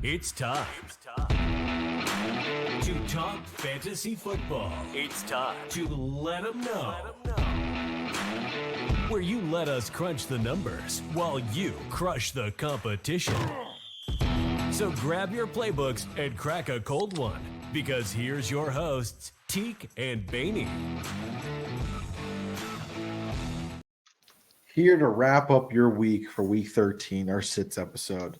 It's time to talk fantasy football. It's time to let them know. Where you let us crunch the numbers while you crush the competition. So grab your playbooks and crack a cold one, because here's your hosts, Teak and Baney. Here to wrap up your week for week 13, our sits episode.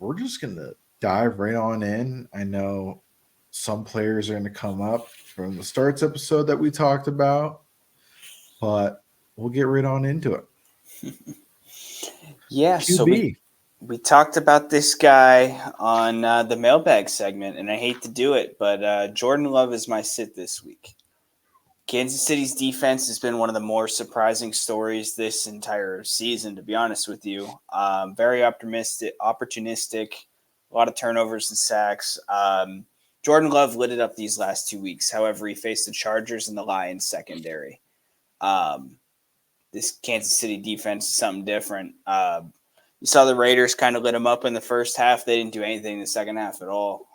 We're just going to dive right on in. I know some players are going to come up from the starts episode that we talked about, but we'll get right on into it. Yeah, so QB. we talked about this guy on the mailbag segment, and I hate to do it, but Jordan Love is my sit this week. Kansas City's defense has been one of the more surprising stories this entire season, to be honest with you. Very optimistic, opportunistic, a lot of turnovers and sacks. Jordan Love lit it up these last 2 weeks. However, he faced the Chargers and the Lions secondary. This Kansas City defense is something different. You saw the Raiders kind of lit him up in the first half. They didn't do anything in the second half at all.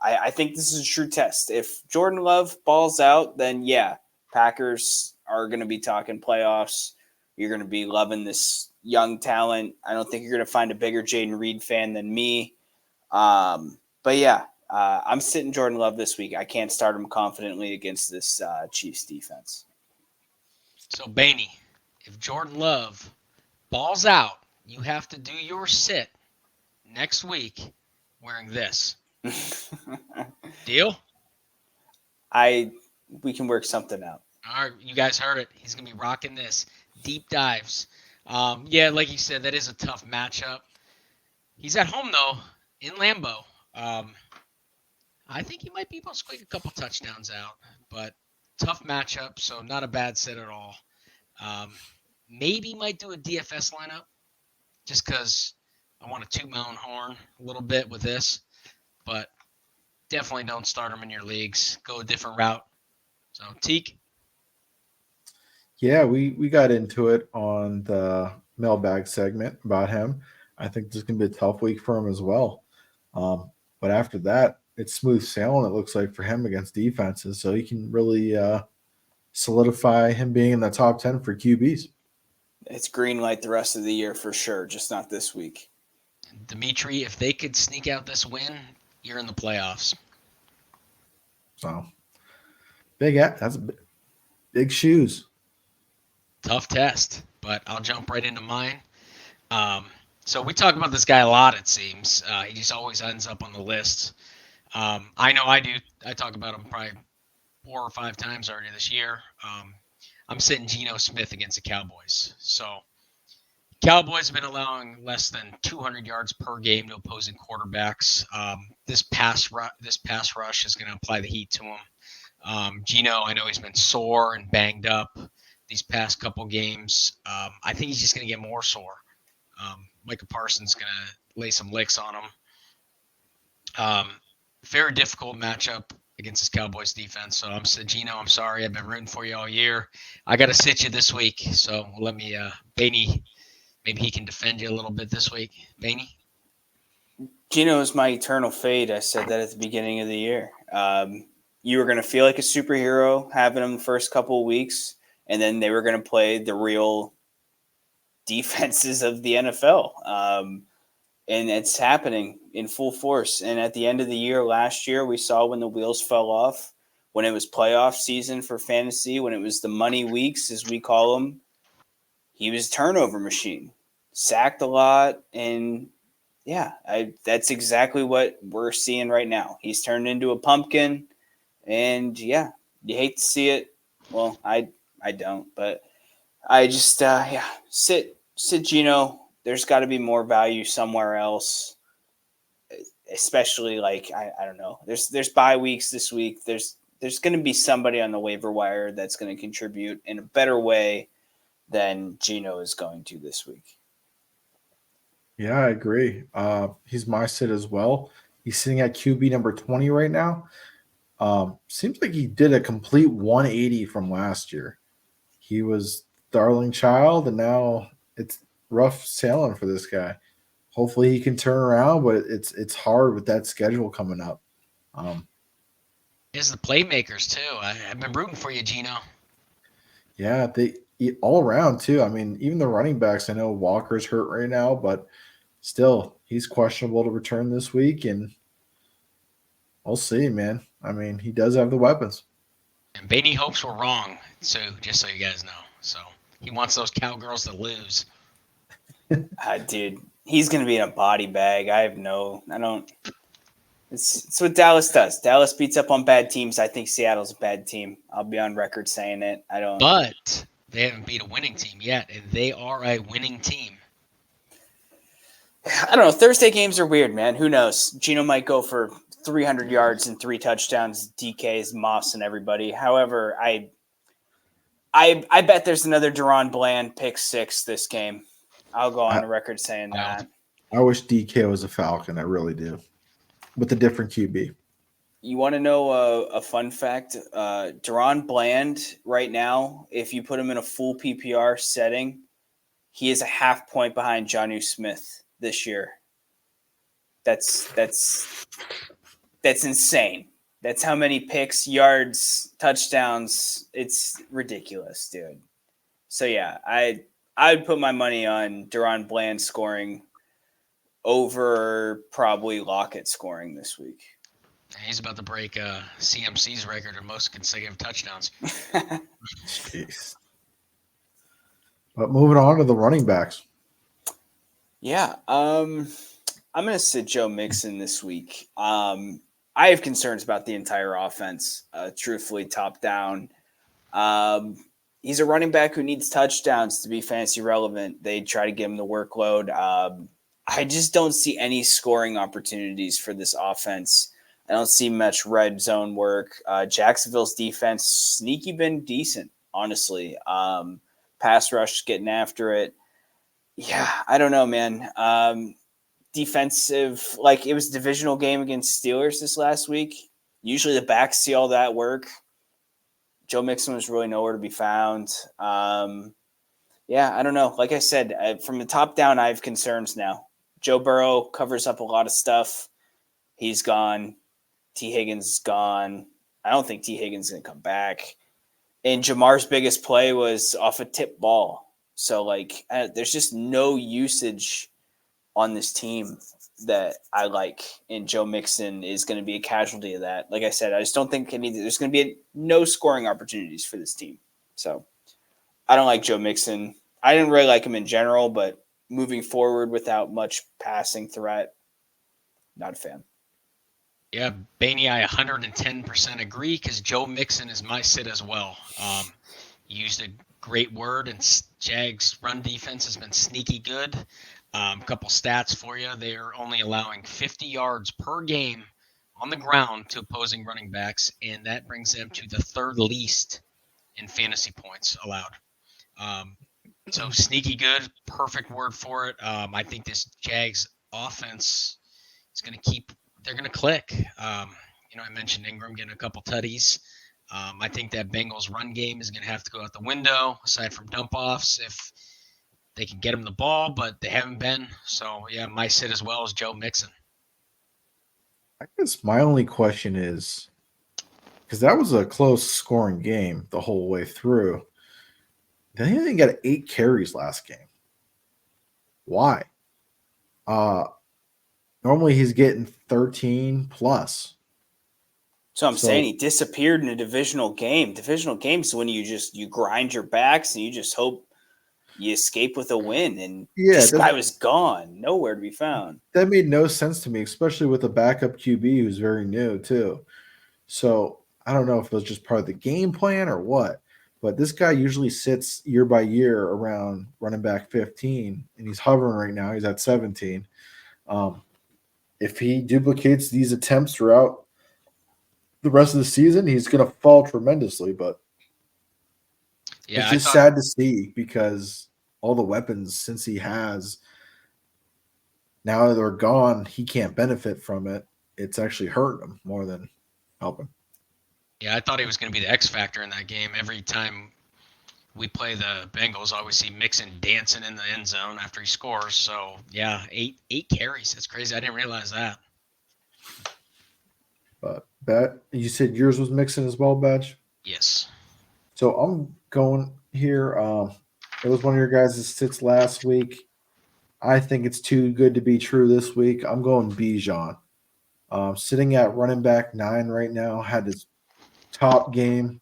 I think this is a true test. If Jordan Love balls out, then yeah, Packers are going to be talking playoffs. You're going to be loving this young talent. I don't think you're going to find a bigger Jaden Reed fan than me. I'm sitting Jordan Love this week. I can't start him confidently against this Chiefs defense. So, Baney, if Jordan Love balls out, you have to do your sit next week wearing this. Deal? We can work something out. All right, you guys heard it. He's going to be rocking this. Deep dives. Like you said, that is a tough matchup. He's at home, though, in Lambeau. I think he might be able to squeak a couple touchdowns out, but tough matchup, so not a bad sit at all. Maybe might do a DFS lineup just because I want to toot my own horn a little bit with this, but definitely don't start him in your leagues. Go a different route. So, Teak? Yeah, we got into it on the mailbag segment about him. I think this is going to be a tough week for him as well. But after that, it's smooth sailing, it looks like, for him against defenses. So he can really solidify him being in the top 10 for QBs. It's green light the rest of the year for sure, just not this week. Dimitri, if they could sneak out this win, you're in the playoffs. So that's big shoes. Tough test, but I'll jump right into mine. So we talk about this guy a lot, it seems. He just always ends up on the list. I know I do. I talk about him probably 4 or 5 times already this year. I'm sitting Geno Smith against the Cowboys. So Cowboys have been allowing less than 200 yards per game to opposing quarterbacks. This pass rush is going to apply the heat to him. Geno, I know he's been sore and banged up these past couple games. I think he's just going to get more sore. Micah Parsons going to lay some licks on him. Very difficult matchup against this Cowboys defense. So I'm Geno, I'm sorry. I've been rooting for you all year. I got to sit you this week. So let me, Baney, maybe he can defend you a little bit this week. Baney? Geno is my eternal fate. I said that at the beginning of the year. You were going to feel like a superhero having him the first couple of weeks, and then they were going to play the real defenses of the NFL. And it's happening in full force. And at the end of the year last year, we saw when the wheels fell off, when it was playoff season for fantasy, when it was the money weeks, as we call them, he was a turnover machine, sacked a lot. And yeah, that's exactly what we're seeing right now. He's turned into a pumpkin. And yeah, you hate to see it. Well, I don't, but I just, sit Geno. There's got to be more value somewhere else, especially I don't know. There's bye weeks this week. There's going to be somebody on the waiver wire that's going to contribute in a better way than Geno is going to this week. Yeah, I agree. He's my sit as well. He's sitting at QB number 20 right now. Seems like he did a complete 180 from last year. He was darling child, and now it's rough sailing for this guy. hopefully he can turn around, but it's hard with that schedule coming up. It's the playmakers too. I've been rooting for you, Gino. Yeah, they all around too. I mean, even the running backs. I know Walker's hurt right now, but still, he's questionable to return this week, and we'll see, man. I mean, he does have the weapons. And Beatty hopes we're wrong. So just so you guys know, so he wants those cowgirls to lose. Dude, he's going to be in a body bag. I don't. It's what Dallas does. Dallas beats up on bad teams. I think Seattle's a bad team. I'll be on record saying it. I don't. But they haven't beat a winning team yet, and they are a winning team. I don't know. Thursday games are weird, man. Who knows? Gino might go for 300 yards and 3 touchdowns. DK's Moss and everybody. However, I bet there's another Deron Bland pick 6 this game. I'll go on the record saying that. I wish DK was a Falcon. I really do. With a different QB. You want to know a fun fact? Deron Bland right now, if you put him in a full PPR setting, he is a half point behind Jonnu Smith this year. That's insane. That's how many picks, yards, touchdowns. It's ridiculous, dude. So yeah, I'd put my money on Deron Bland scoring over probably Lockett scoring this week. He's about to break CMC's record of most consecutive touchdowns. Jeez. But moving on to the running backs. Yeah, I'm going to sit Joe Mixon this week. I have concerns about the entire offense, truthfully, top down. He's a running back who needs touchdowns to be fantasy relevant. They try to give him the workload. I just don't see any scoring opportunities for this offense. I don't see much red zone work. Jacksonville's defense sneaky been decent, honestly. Pass rush getting after it. Yeah, I don't know, man. Defensive, like it was a divisional game against Steelers this last week. Usually the backs see all that work. Joe Mixon was really nowhere to be found. Yeah, I don't know. Like I said, from the top down, I have concerns now. Joe Burrow covers up a lot of stuff. He's gone. T. Higgins is gone. I don't think T. Higgins is going to come back. And Jamar's biggest play was off a tip ball. So, there's just no usage on this team that I like. And Joe Mixon is going to be a casualty of that. Like I said, I just don't think there's going to be no scoring opportunities for this team. So, I don't like Joe Mixon. I didn't really like him in general, but moving forward without much passing threat, not a fan. Yeah, Baney, I 110% agree because Joe Mixon is my sit as well. Used a great word, and Jags' run defense has been sneaky good. A couple stats for you. They are only allowing 50 yards per game on the ground to opposing running backs, and that brings them to the third least in fantasy points allowed. So sneaky good, perfect word for it. I think this Jags offense is going to they're going to click. I mentioned Ingram getting a couple tutties. I think that Bengals run game is going to have to go out the window aside from dump offs if they can get him the ball, but they haven't been. So yeah, my sit as well as Joe Mixon. I guess my only question is, because that was a close scoring game the whole way through. They only got 8 carries last game. Why? Normally he's getting 13 plus. So I'm saying he disappeared in a divisional game. Divisional games when you grind your backs and you just hope you escape with a win. And this guy was gone, nowhere to be found. That made no sense to me, especially with a backup QB who's very new too. So I don't know if it was just part of the game plan or what. But this guy usually sits year by year around running back 15, and he's hovering right now. He's at 17. If he duplicates these attempts throughout the rest of the season, he's going to fall tremendously. But it's just sad to see because all the weapons since he has, now that they're gone, he can't benefit from it. It's actually hurting him more than helping. Yeah, I thought he was going to be the X factor in that game. Every time we play the Bengals, I always see Mixon dancing in the end zone after he scores. So yeah, eight carries. That's crazy. I didn't realize that. But you said yours was Mixon as well, Badge. Yes. So I'm going here. It was one of your guys' sits last week. I think it's too good to be true this week. I'm going Bijan. Sitting at running back 9 right now, had his top game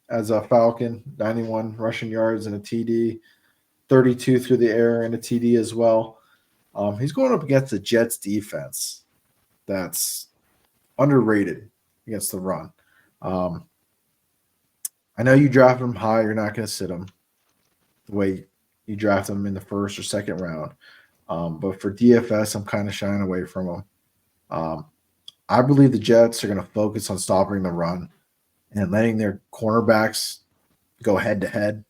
as a Falcon, 91 rushing yards and a TD, 32 through the air and a TD as well. He's going up against the Jets defense that's underrated against the run. I know you drafted him high. You're not going to sit him the way you draft him in the first or second round. But for DFS, I'm kind of shying away from him. I believe the Jets are going to focus on stopping the run and letting their cornerbacks go head to head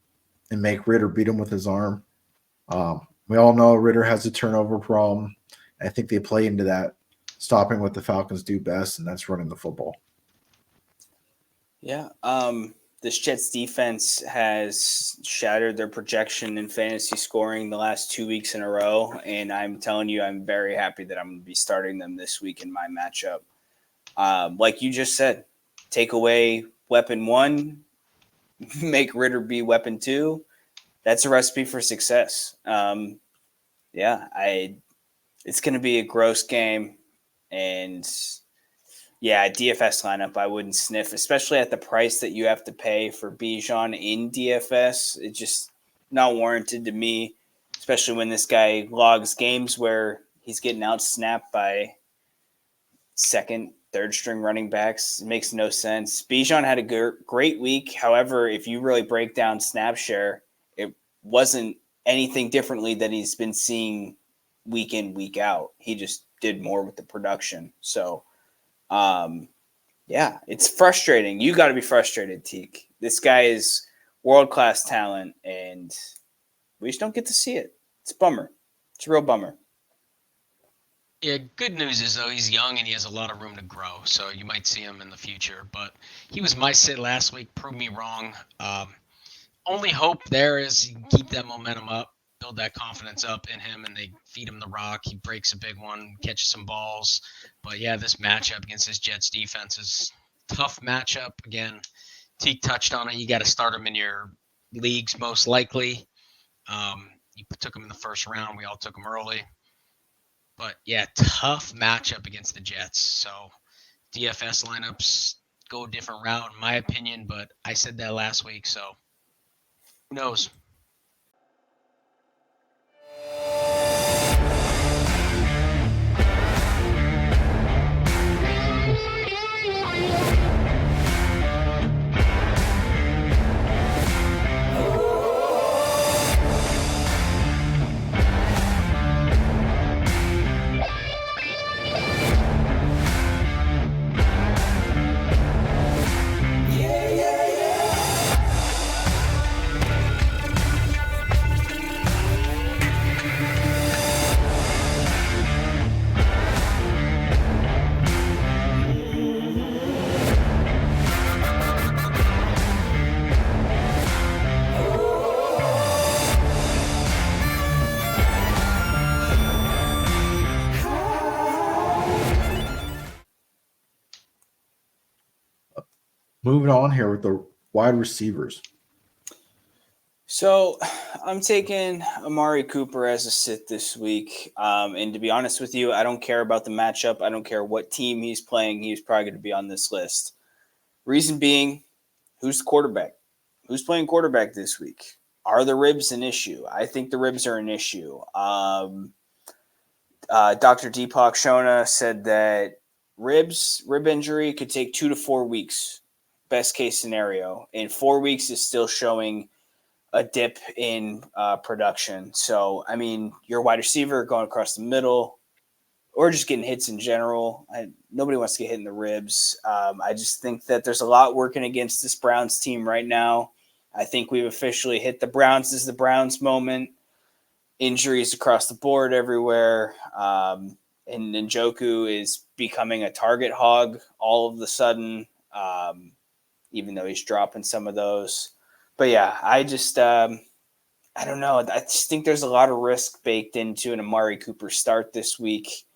and make Ritter beat him with his arm. We all know Ritter has a turnover problem. I think they play into that, stopping what the Falcons do best, and that's running the football. Yeah. This Jets defense has shattered their projection in fantasy scoring the last 2 weeks in a row. And I'm telling you, I'm very happy that I'm going to be starting them this week in my matchup. Like you just said, take away weapon 1, make Ritter be weapon 2. That's a recipe for success. It's going to be a gross game. And yeah, DFS lineup, I wouldn't sniff, especially at the price that you have to pay for Bijan in DFS. It's just not warranted to me, especially when this guy logs games where he's getting out snapped by second, third string running backs. It makes no sense. Bijan had a great week. However, if you really break down snap share, it wasn't anything differently that he's been seeing week in, week out. He just did more with the production. So, it's frustrating. You got to be frustrated, Teak. This guy is world-class talent, and we just don't get to see it. It's a bummer. It's a real bummer. Yeah, good news is, though, he's young and he has a lot of room to grow, so you might see him in the future. But he was my sit last week, proved me wrong. Only hope there is you can keep that momentum up, build that confidence up in him, and they feed him the rock. He breaks a big one, catches some balls. But, yeah, this matchup against this Jets defense is a tough matchup. Again, Teak touched on it. You got to start him in your leagues most likely. You took him in the first round. We all took him early. But, yeah, tough matchup against the Jets. So, DFS lineups go a different route, in my opinion. But I said that last week, so who knows? Moving on here with the wide receivers. So I'm taking Amari Cooper as a sit this week. And to be honest with you, I don't care about the matchup. I don't care what team he's playing. He's probably going to be on this list. Reason being, who's the quarterback? Who's playing quarterback this week? Are the ribs an issue? I think the ribs are an issue. Dr. Deepak Shona said that rib injury could take 2 to 4 weeks. Best case scenario. And 4 weeks is still showing a dip in production. So, I mean, your wide receiver going across the middle or just getting hits in general. Nobody wants to get hit in the ribs. I just think that there's a lot working against this Browns team right now. I think we've officially hit the Browns. This is the Browns moment. Injuries across the board everywhere. And Njoku is becoming a target hog all of a sudden, even though he's dropping some of those. But yeah, I just I don't know. I just think there's a lot of risk baked into an Amari Cooper start this week.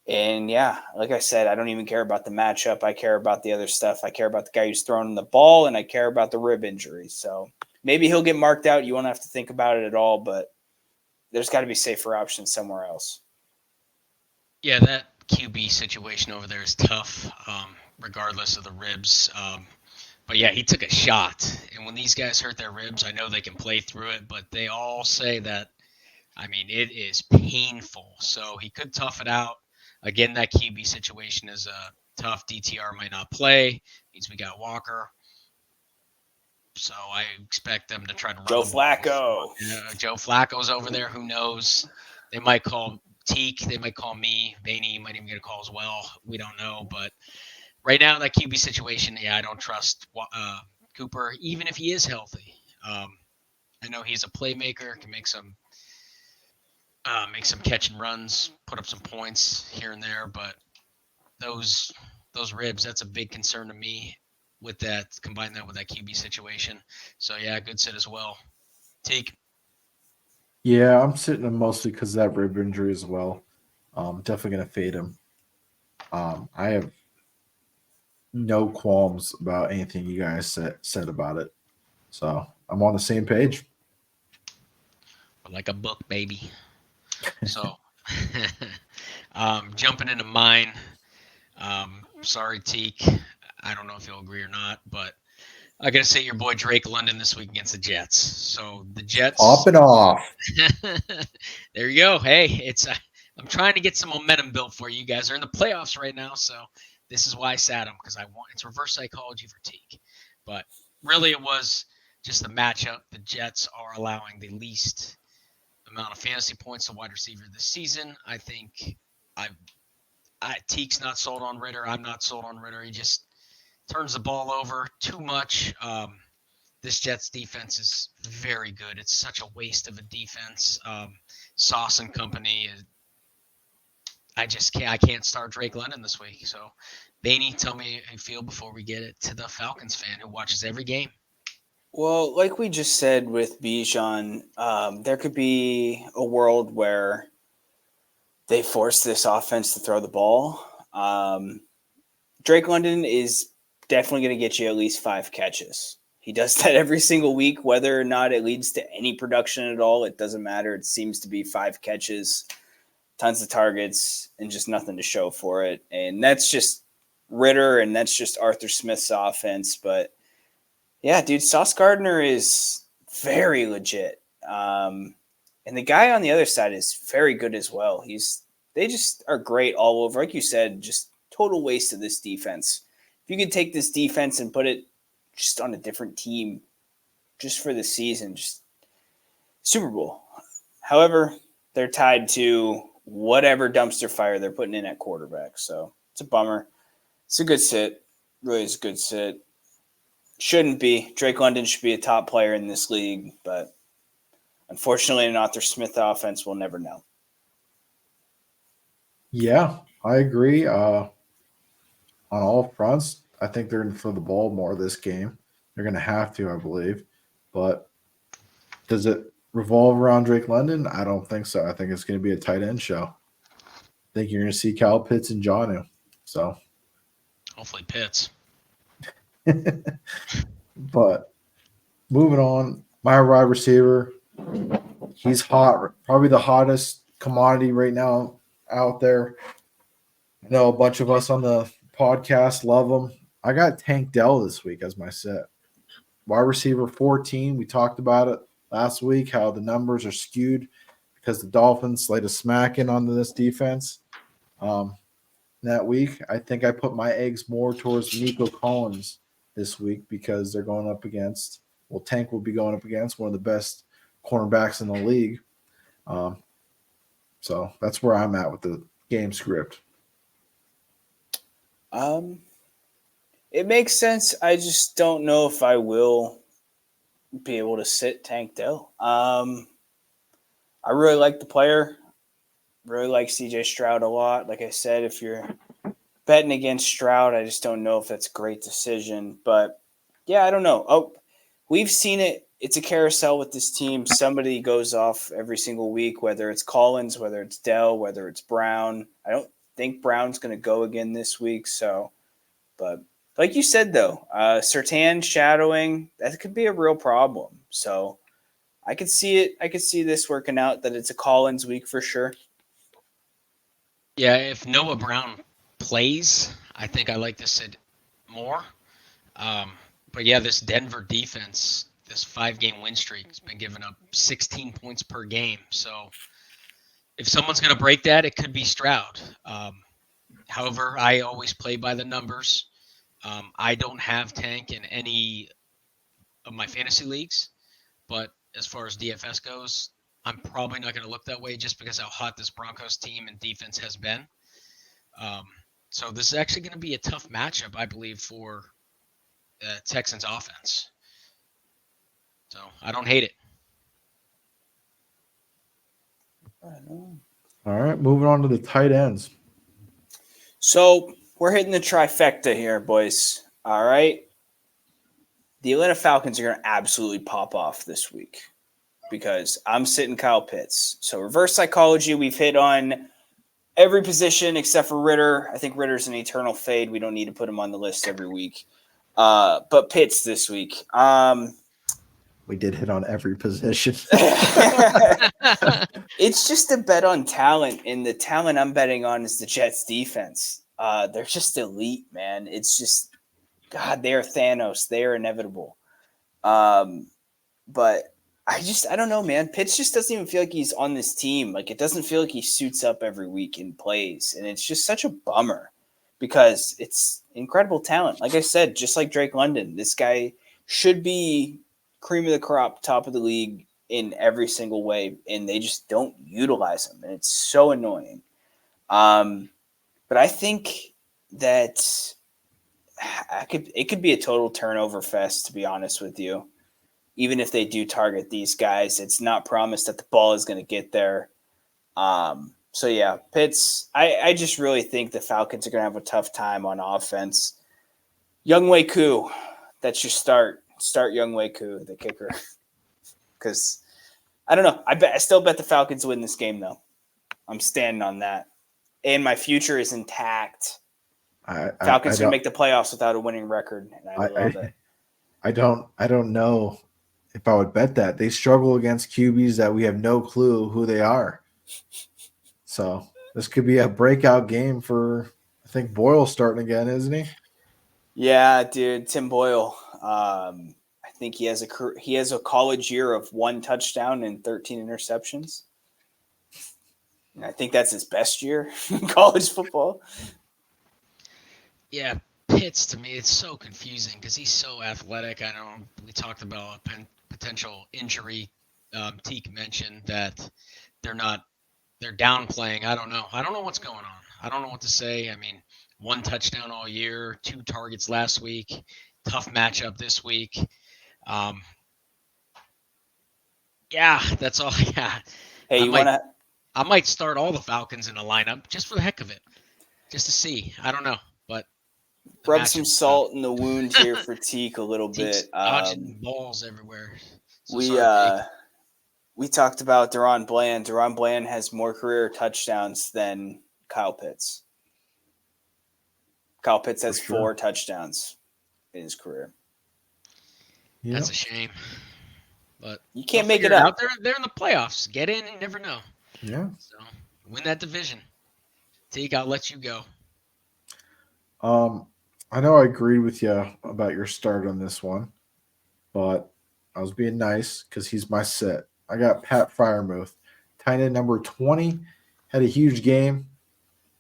And yeah, like I said, I don't even care about the matchup. I care about the other stuff. I care about the guy who's throwing the ball, and I care about the rib injury. So maybe he'll get marked out. You won't have to think about it at all, but there's got to be safer options somewhere else. Yeah, that QB situation over there is tough, regardless of the ribs. But yeah, he took a shot. And when these guys hurt their ribs, I know they can play through it, but they all say that, I mean, it is painful. So he could tough it out. Again, that QB situation is tough. DTR might not play. Means we got Walker. So I expect them to try to run Joe the ball. Flacco. Joe Flacco's over there. Who knows? They might call Teak. They might call me. Vaney might even get a call as well. We don't know. But right now, that QB situation, yeah, I don't trust Cooper, even if he is healthy. I know he's a playmaker, can make some catch and runs, put up some points here and there. But those ribs, that's a big concern to me. With that, combine that with that QB situation. So yeah, good sit as well. Teak. Yeah, I'm sitting him mostly because of that rib injury as well. Definitely going to fade him. I have no qualms about anything you guys said about it. So I'm on the same page. Like a book, baby. So jumping into mine. Sorry, Teak. I don't know if you'll agree or not, but I got to say your boy Drake London this week against the Jets. So the Jets. Off and off. There you go. Hey, I'm trying to get some momentum built for you. You guys are in the playoffs right now, so this is why I sat him, because it's reverse psychology for Teak. But really, it was just the matchup. The Jets are allowing the least amount of fantasy points to wide receiver this season. I think Teak's not sold on Ritter. I'm not sold on Ritter. He just turns the ball over too much. This Jets defense is very good. It's such a waste of a defense. Sauce and company. I can't start Drake London this week. So, Vaney, tell me how you feel before we get it to the Falcons fan who watches every game. Well, like we just said with Bijan, there could be a world where they force this offense to throw the ball. Drake London is definitely going to get you at least 5 catches. He does that every single week, whether or not it leads to any production at all. It doesn't matter. It seems to be 5 catches, tons of targets, and just nothing to show for it. And that's just Ritter, and that's just Arthur Smith's offense. But yeah, dude, Sauce Gardner is very legit. And the guy on the other side is very good as well. They just are great all over. Like you said, just total waste of this defense. If you could take this defense and put it just on a different team just for the season, just Super Bowl. However, they're tied to whatever dumpster fire they're putting in at quarterback. So it's a bummer. It's a good sit. Really is a good sit. Shouldn't be. Drake London should be a top player in this league, but unfortunately, an Arthur Smith offense, we'll never know. Yeah, I agree. On all fronts, I think they're going to throw the ball more this game. They're going to have to, I believe. But does it revolve around Drake London? I don't think so. I think it's going to be a tight end show. I think you're going to see Kyle Pitts and Jonnu. So Hopefully Pitts. But moving on, my wide receiver, he's hot. Probably the hottest commodity right now out there. I know a bunch of us on the podcast love him. I got Tank Dell this week as my set. Wide receiver 14. We talked about it last week, how the numbers are skewed because the Dolphins laid a smacking on this defense. That week, I think I put my eggs more towards Nico Collins this week because they're going up against, Tank will be going up against one of the best cornerbacks in the league. So that's where I'm at with the game script. It makes sense. I just don't know if I will be able to sit Tank Dell. I really like the player. Really like CJ Stroud a lot. Like I said, if you're betting against Stroud, I just don't know if that's a great decision. But yeah, I don't know. Oh, we've seen it. It's a carousel with this team. Somebody goes off every single week, whether it's Collins, whether it's Dell, whether it's Brown. I don't think Brown's going to go again this week. So, but like you said, though, Surtain shadowing, that could be a real problem. So I could see it. I could see this working out, that it's a Collins week for sure. Yeah, if Noah Brown plays, I think I like this more. But yeah, this Denver defense, this 5-game win streak has been giving up 16 points per game. So if someone's going to break that, it could be Stroud. However, I always play by the numbers. I don't have Tank in any of my fantasy leagues, but as far as DFS goes, I'm probably not going to look that way just because how hot this Broncos team and defense has been. So this is actually going to be a tough matchup, I believe, for Texans offense. So I don't hate it. All right, moving on to the tight ends. So we're hitting the trifecta here, boys. All right. The Atlanta Falcons are going to absolutely pop off this week because I'm sitting Kyle Pitts. So reverse psychology, we've hit on every position except for Ritter. I think Ritter's an eternal fade. We don't need to put him on the list every week. But Pitts this week. We did hit on every position. It's just a bet on talent, and the talent I'm betting on is the Jets defense. They're just elite, man. It's just, God, they are Thanos. They are inevitable. But I don't know, man. Pitts just doesn't even feel like he's on this team. Like, it doesn't feel like he suits up every week and plays. And it's just such a bummer because it's incredible talent. Like I said, just like Drake London, this guy should be cream of the crop, top of the league in every single way. And they just don't utilize him. And it's so annoying. But I think that it could be a total turnover fest, to be honest with you. Even if they do target these guys, it's not promised that the ball is going to get there. So, yeah, Pitts, I just really think the Falcons are going to have a tough time on offense. Younghoe Koo, that's your start. Start Younghoe Koo, the kicker. Because, I don't know. I still bet the Falcons win this game, though. I'm standing on that. And my future is intact. Falcons can make the playoffs without a winning record, and I love it. I don't know if I would bet that. They struggle against QBs that we have no clue who they are. So this could be a breakout game for, I think, Boyle starting again, isn't he? Yeah, dude, Tim Boyle. I think he has a college year of 1 touchdown and 13 interceptions. And I think that's his best year in college football. Yeah, Pitts, to me, it's so confusing because he's so athletic. I know we talked about a potential injury. Teak mentioned that they're downplaying. I don't know. I don't know what's going on. I don't know what to say. I mean, 1 touchdown all year, 2 targets last week, tough matchup this week. Yeah, that's all I got. Hey, I might start all the Falcons in a lineup just for the heck of it, just to see. I don't know, but rub some salt in the wound here for Teak a little bit. Dodging balls everywhere. So we talked about Deron Bland. Deron Bland has more career touchdowns than Kyle Pitts. Kyle Pitts has 4 touchdowns in his career. Yep. That's a shame. But you can't make it up. They're in the playoffs. Get in, you never know. Yeah. So win that division. Teak, I'll let you go. I know I agreed with you about your start on this one, but I was being nice because he's my sit. I got Pat Freiermuth, tight end number 20, had a huge game,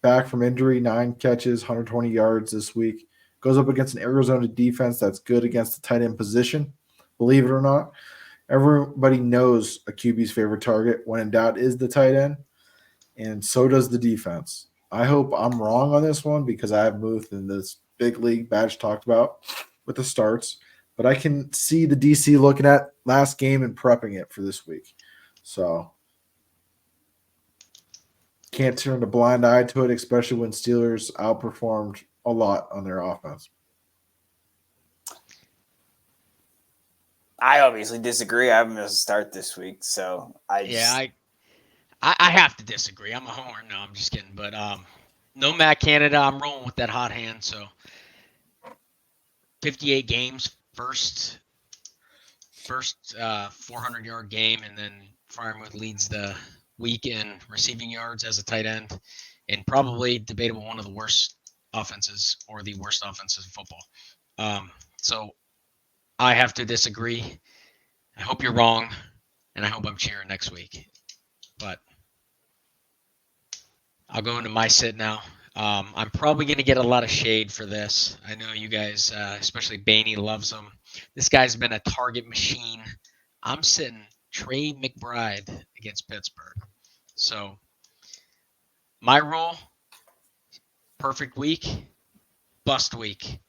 back from injury, 9 catches, 120 yards this week. Goes up against an Arizona defense that's good against the tight end position, believe it or not. Everybody knows a QB's favorite target when in doubt is the tight end, and so does the defense. I hope I'm wrong on this one because I have Muth in this big league badge talked about with the starts, but I can see the DC looking at last game and prepping it for this week. So can't turn a blind eye to it, especially when Steelers outperformed a lot on their offense. I obviously disagree. I haven't missed a start this week, so I have to disagree. I'm a homer. No, I'm just kidding. But no Matt Canada. I'm rolling with that hot hand. So 58 games, first 400-yard game, and then Fryermuth leads the week in receiving yards as a tight end, and probably debatable one of the worst offenses or the worst offenses in football. So I have to disagree. I hope you're wrong, and I hope I'm cheering next week. But I'll go into my sit now. I'm probably going to get a lot of shade for this. I know you guys, especially Baney, loves him. This guy's been a target machine. I'm sitting Trey McBride against Pittsburgh. So my rule, perfect week, bust week.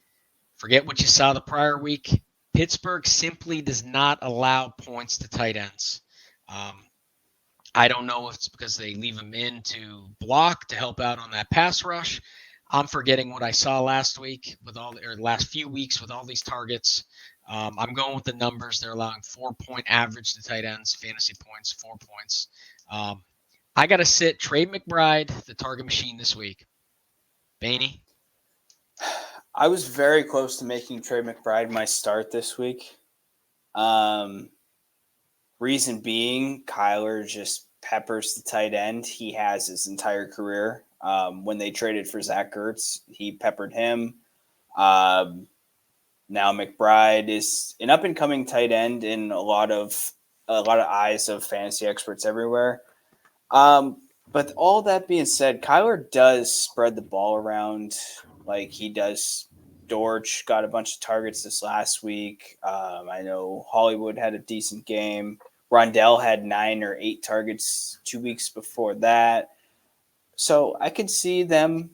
Forget what you saw the prior week. Pittsburgh simply does not allow points to tight ends. I don't know if it's because they leave them in to block to help out on that pass rush. I'm forgetting what I saw last week last few weeks with all these targets. I'm going with the numbers. They're allowing 4-point average to tight ends, fantasy points, 4 points. I got to sit Trey McBride, the target machine this week. Baney? I was very close to making Trey McBride my start this week. Reason being, Kyler just peppers the tight end. He has his entire career. When they traded for Zach Ertz, he peppered him. Now McBride is an up-and-coming tight end in a lot of eyes of fantasy experts everywhere. But all that being said, Kyler does spread the ball around like he does. Dortch got a bunch of targets this last week. I know Hollywood had a decent game. Rondell had 9 or 8 targets 2 weeks before that. So I could see them,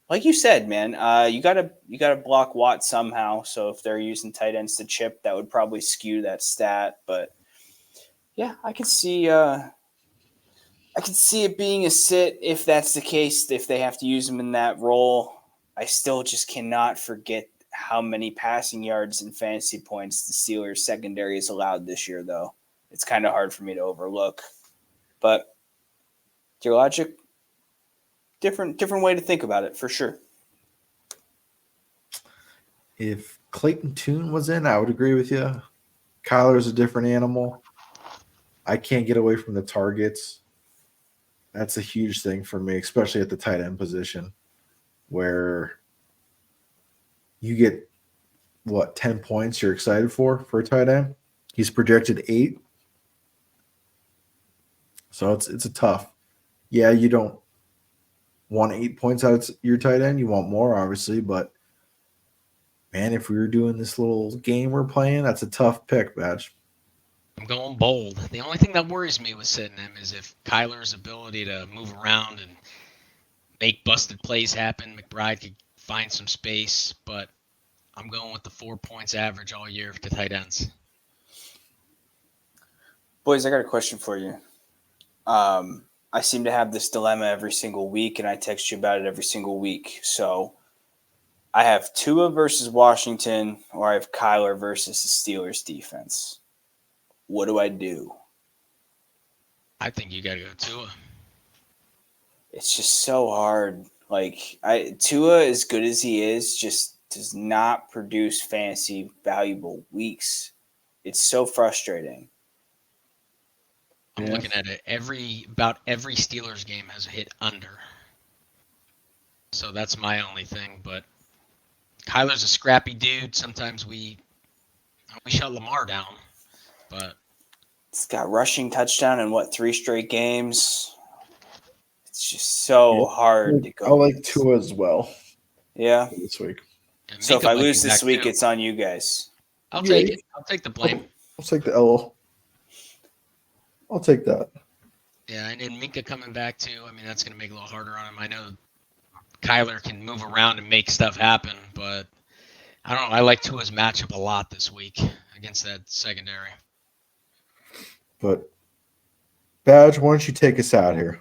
like you said, man. You gotta block Watt somehow. So if they're using tight ends to chip, that would probably skew that stat. But yeah, I could see it being a sit if that's the case. If they have to use him in that role, I still just cannot forget how many passing yards and fantasy points the Steelers secondary has allowed this year, though. It's kind of hard for me to overlook. But your logic, different way to think about it, for sure. If Clayton Tune was in, I would agree with you. Kyler's a different animal. I can't get away from the targets. That's a huge thing for me, especially at the tight end position, where you get, 10 points you're excited for a tight end? He's projected 8. So it's a tough. Yeah, you don't want 8 points out of your tight end. You want more, obviously. But, man, if we were doing this little game we're playing, that's a tough pick, Badge. I'm going bold. The only thing that worries me with sitting him is if Kyler's ability to move around and make busted plays happen. McBride could find some space, but I'm going with the 4 points average all year to tight ends. Boys, I got a question for you. I seem to have this dilemma every single week, and I text you about it every single week. So I have Tua versus Washington, or I have Kyler versus the Steelers defense. What do I do? I think you got to go Tua. It's just so hard. Tua, as good as he is, just does not produce fantasy valuable weeks. It's so frustrating. I'm looking at it. About every Steelers game has hit under. So that's my only thing. But Kyler's a scrappy dude. Sometimes we shut Lamar down. But it's got rushing touchdown in 3 straight games. It's just so hard to go. I like Tua as well. Yeah. This week. So if I lose this week, it's on you guys. I'll take it. I'll take the blame. I'll take the L. I'll take that. Yeah, and then Minka coming back too. I mean, that's going to make it a little harder on him. I know Kyler can move around and make stuff happen, but I don't know. I like Tua's matchup a lot this week against that secondary. But, Badge, why don't you take us out here?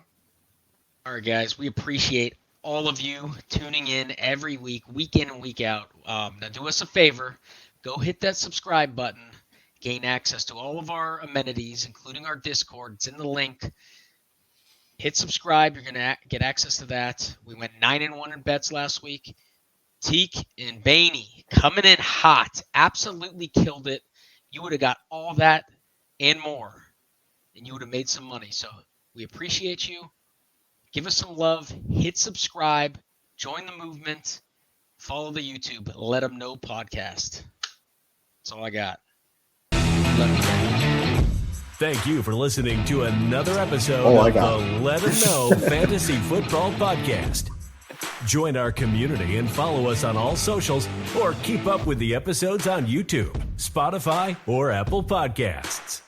All right, guys. We appreciate all of you tuning in every week in and week out. Now, do us a favor. Go hit that subscribe button. gain access to all of our amenities, including our Discord. It's in the link. Hit subscribe. You're going to get access to that. We went 9-1 in bets last week. Teak and Baney coming in hot. Absolutely killed it. You would have got all that and more, and you would have made some money. So we appreciate you. Give us some love. Hit subscribe. Join the movement. Follow the YouTube. Let them know podcast. That's all I got. Love you guys. Thank you for listening to another episode I of got the Let 'Em Know Fantasy Football Podcast. Join our community and follow us on all socials, or keep up with the episodes on YouTube, Spotify, or Apple Podcasts.